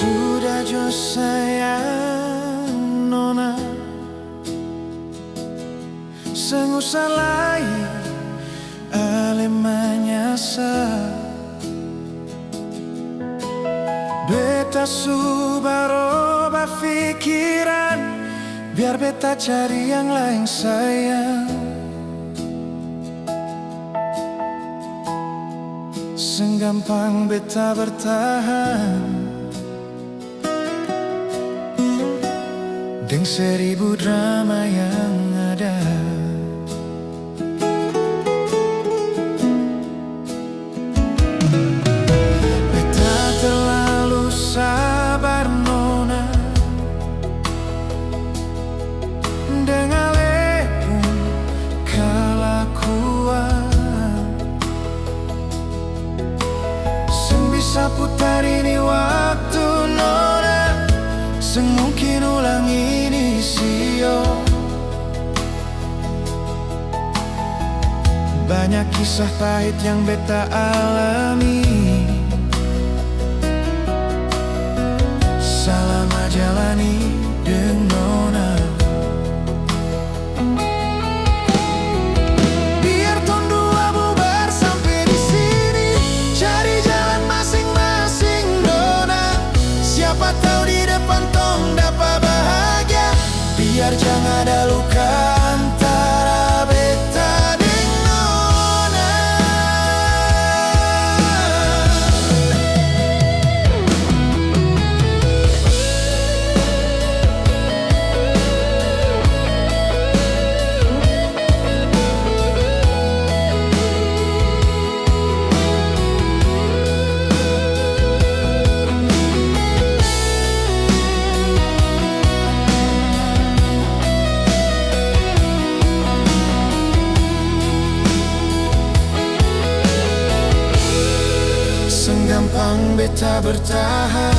Sudah jo sayang nona, sengusa lai ale manyasa. Beta subaroba pikiran, biar beta cari yang lain sayang. Senggampang beta bertahan dengan 1000 drama yang ada. Beta terlalu sabar nona, dengan lepung kelakuan. Bisa putar ini waktu nona, semungkin ulang ini sio. Banyak kisah pahit yang beta alami, selama jalani dengan nona. Biar tong dua bubar sampai di sini, cari jalan masing-masing nona. Siapa tahu di depan tong dapat bahagia. Biar jangan ada luka antara beta dengan nona. Senggampang beta bertahan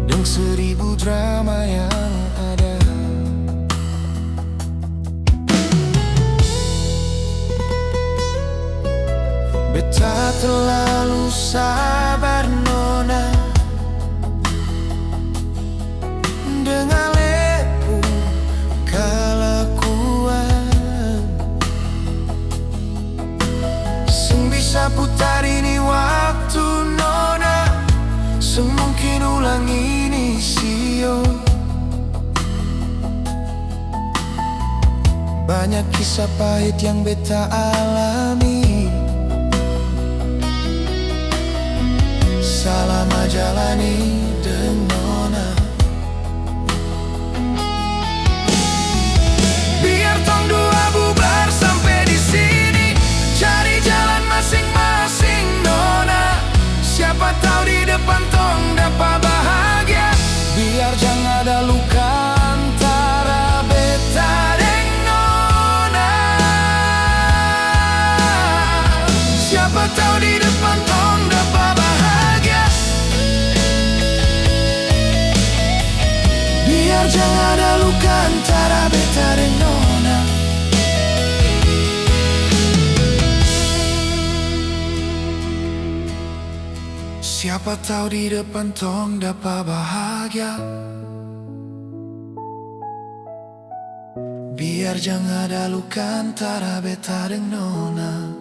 dengan 1000 drama yang ada. Beta terlalu sabar nona, dengan lepung kelakuan. Bisa putar ini waktu nona, semungkin ulang ini sio. Banyak kisah pahit yang beta alami, selama jalani dengan nona. Biar tong dua bubar sampai di sini, cari jalan masing-masing nona. Siapa tahu di depan tong dapat bahagia. Biar jangan ada luka antara beta dengan nona. Siapa tahu di depan tong dapat bahagia. Biar jangan ada luka antara beta dengan nona. Siapa tahu di depan tong dapat bahagia. Biar jangan ada luka antara beta dengan nona.